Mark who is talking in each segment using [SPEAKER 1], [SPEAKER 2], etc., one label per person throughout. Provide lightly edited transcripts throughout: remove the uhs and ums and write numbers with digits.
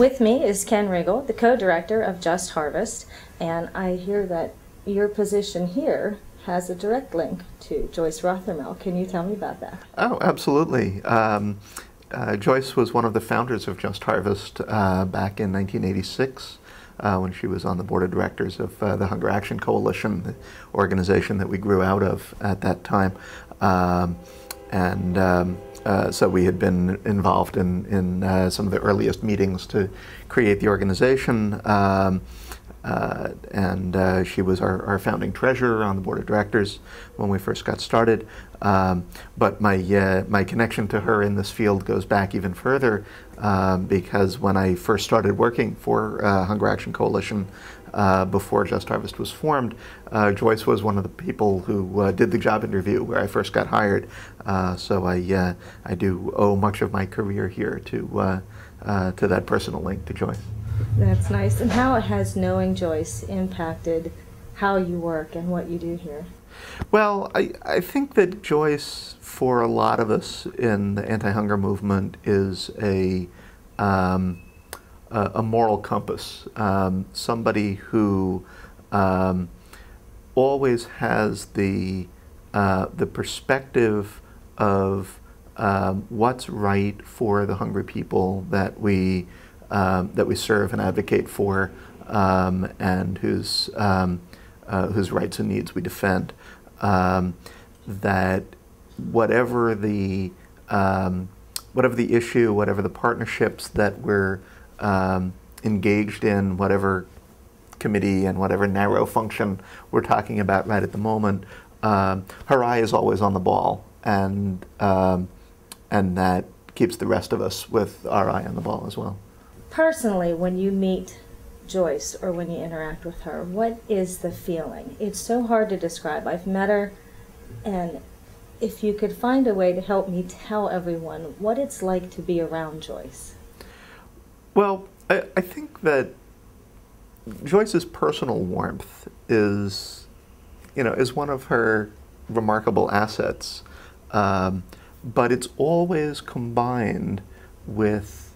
[SPEAKER 1] With me is Ken Regal, the co-director of Just Harvest, and I hear that your position here has a direct link to Joyce Rothermel. Can you tell me about that?
[SPEAKER 2] Oh, absolutely. Joyce was one of the founders of Just Harvest back in 1986 when she was on the board of directors of the Hunger Action Coalition, the organization that we grew out of at that time. So we had been involved in some of the earliest meetings to create the organization. She was our founding treasurer on the board of directors when we first got started. But my connection to her in this field goes back even further because when I first started working for Hunger Action Coalition before Just Harvest was formed, Joyce was one of the people who did the job interview where I first got hired. So I do owe much of my career here to that personal link to Joyce.
[SPEAKER 1] That's nice. And how has knowing Joyce impacted how you work and what you do here?
[SPEAKER 2] Well, I think that Joyce, for a lot of us in the anti-hunger movement, is a moral compass. Somebody who always has the perspective of what's right for the hungry people that we serve and advocate for, and whose rights and needs we defend. That whatever the issue, whatever the partnerships that we're engaged in, whatever committee and whatever narrow function we're talking about right at the moment, her eye is always on the ball, and that keeps the rest of us with our eye on the ball as well.
[SPEAKER 1] Personally, when you meet Joyce or when you interact with her, what is the feeling? It's so hard to describe. I've met her, and if you could find a way to help me tell everyone what it's like to be around Joyce.
[SPEAKER 2] Well, I think that Joyce's personal warmth is one of her remarkable assets, but it's always combined with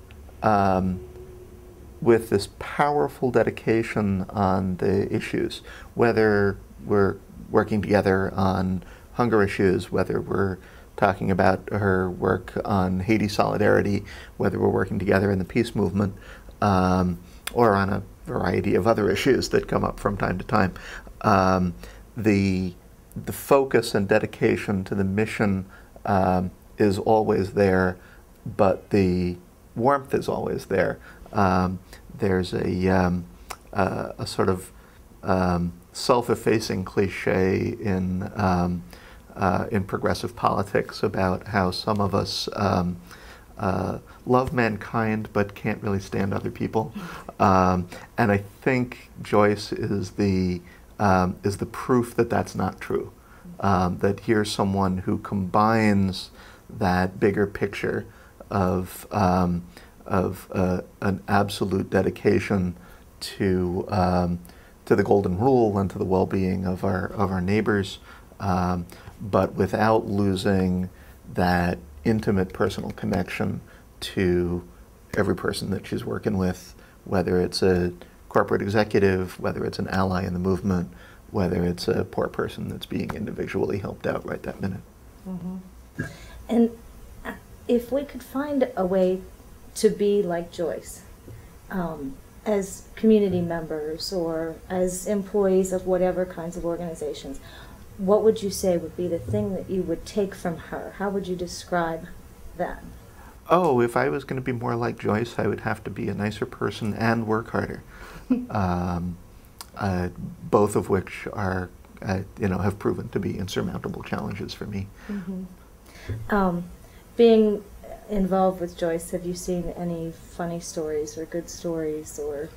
[SPEAKER 2] this powerful dedication on the issues, whether we're working together on hunger issues, whether we're talking about her work on Haiti solidarity, whether we're working together in the peace movement, or on a variety of other issues that come up from time to time. The focus and dedication to the mission is always there, but the warmth is always there. There's a sort of self-effacing cliche in progressive politics about how some of us love mankind but can't really stand other people, and I think Joyce is the proof that that's not true. That here's someone who combines that bigger picture of an absolute dedication to the golden rule and to the well-being of our neighbors, but without losing that intimate personal connection to every person that she's working with, whether it's a corporate executive, whether it's an ally in the movement, whether it's a poor person that's being individually helped out right that minute.
[SPEAKER 1] Mm-hmm. And if we could find a way to be like Joyce, as community members or as employees of whatever kinds of organizations, what would you say would be the thing that you would take from her? How would you describe that?
[SPEAKER 2] Oh, if I was going to be more like Joyce, I would have to be a nicer person and work harder. Both of which are, have proven to be insurmountable challenges for me.
[SPEAKER 1] Mm-hmm. Being involved with Joyce, have you seen any funny stories or good stories or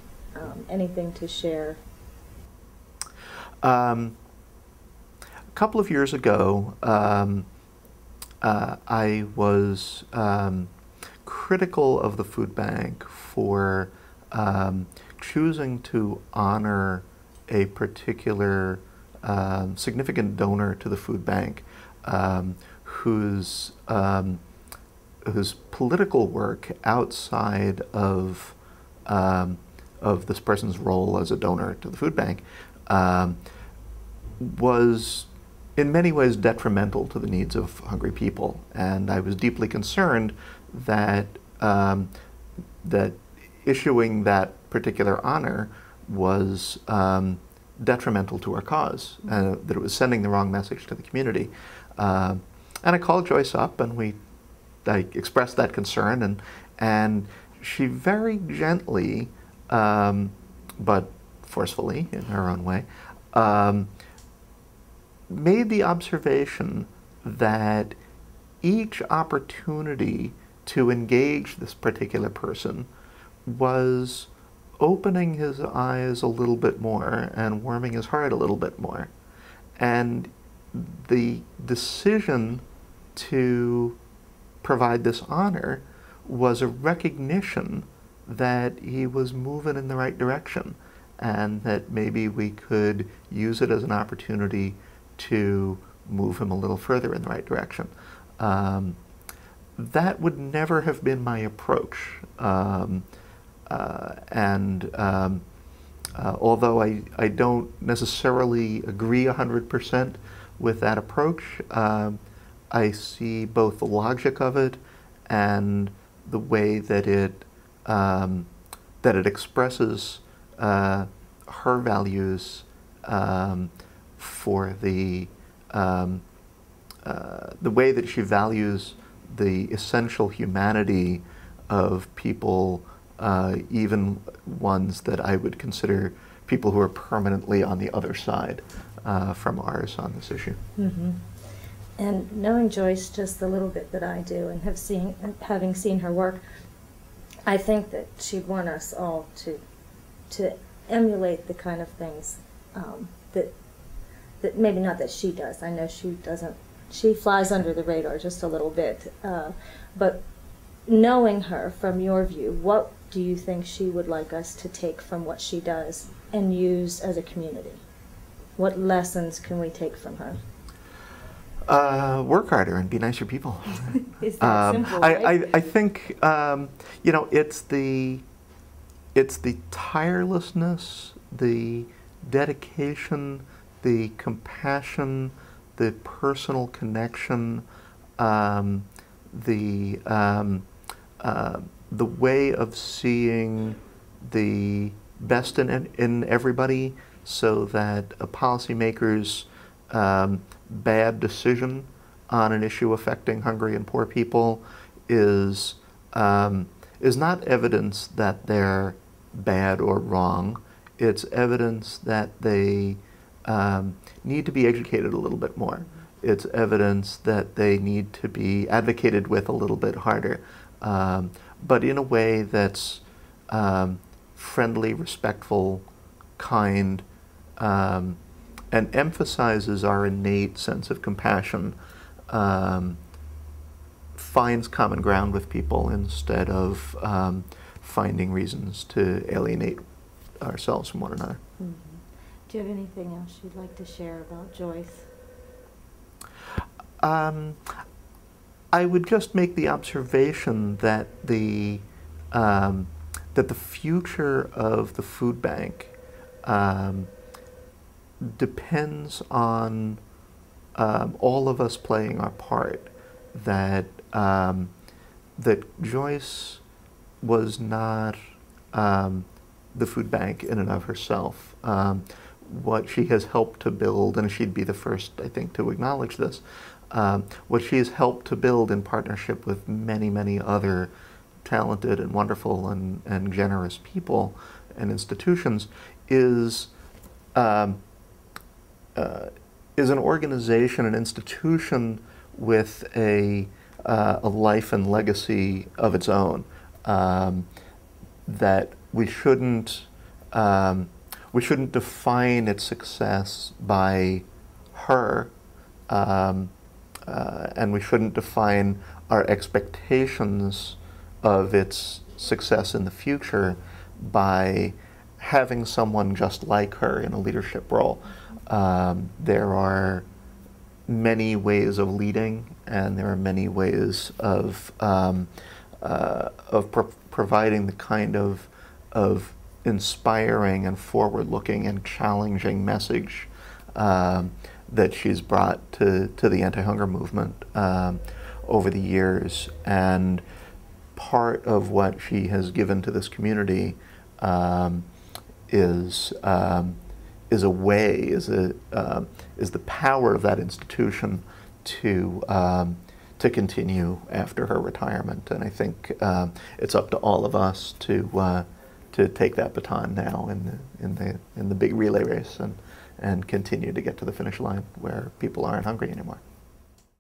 [SPEAKER 1] anything to share?
[SPEAKER 2] A couple of years ago, I was critical of the food bank for choosing to honor a particular significant donor to the food bank whose political work outside of of this person's role as a donor to the food bank was in many ways detrimental to the needs of hungry people, and I was deeply concerned that that issuing that particular honor was detrimental to our cause, that it was sending the wrong message to the community. And I called Joyce up, and I expressed that concern, and she very gently, but forcefully in her own way, made the observation that each opportunity to engage this particular person was opening his eyes a little bit more and warming his heart a little bit more. And the decision to provide this honor was a recognition that he was moving in the right direction, and that maybe we could use it as an opportunity to move him a little further in the right direction. That would never have been my approach. Although I don't necessarily agree 100% with that approach, I see both the logic of it and the way that it expresses her values for the way that she values the essential humanity of people, even ones that I would consider people who are permanently on the other side from ours on this issue.
[SPEAKER 1] Mm-hmm. And knowing Joyce just the little bit that I do, and having seen her work, I think that she'd want us all to emulate the kind of things that maybe not that she does. I know she doesn't. She flies under the radar just a little bit. But knowing her from your view, what do you think she would like us to take from what she does and use as a community? What lessons can we take from her?
[SPEAKER 2] Work harder and be nicer people.
[SPEAKER 1] Is that simple, right?
[SPEAKER 2] I think you know, it's the tirelessness, the dedication, the compassion, the personal connection, the way of seeing the best in everybody, so that a policymaker's bad decision on an issue affecting hungry and poor people is not evidence that they're bad or wrong. It's evidence that they need to be educated a little bit more. It's evidence that they need to be advocated with a little bit harder, but in a way that's friendly, respectful, kind, and emphasizes our innate sense of compassion, finds common ground with people instead of finding reasons to alienate ourselves from one another.
[SPEAKER 1] Mm-hmm. Do you have anything else you'd like to share about Joyce?
[SPEAKER 2] I would just make the observation that the future of the food bank depends on all of us playing our part. That Joyce was not the food bank in and of herself. What she has helped to build, and she'd be the first, I think, to acknowledge this, what she has helped to build in partnership with many, many other talented and wonderful and generous people and institutions is an organization, an institution with a life and legacy of its own, that we shouldn't define its success by her, and we shouldn't define our expectations of its success in the future by having someone just like her in a leadership role. There are many ways of leading, and there are many ways of providing the kind of of inspiring and forward-looking and challenging message that she's brought to the anti-hunger movement over the years. And part of what she has given to this community is the power of that institution to continue after her retirement. And I think it's up to all of us to take that baton now in the big relay race and continue to get to the finish line where people aren't hungry anymore.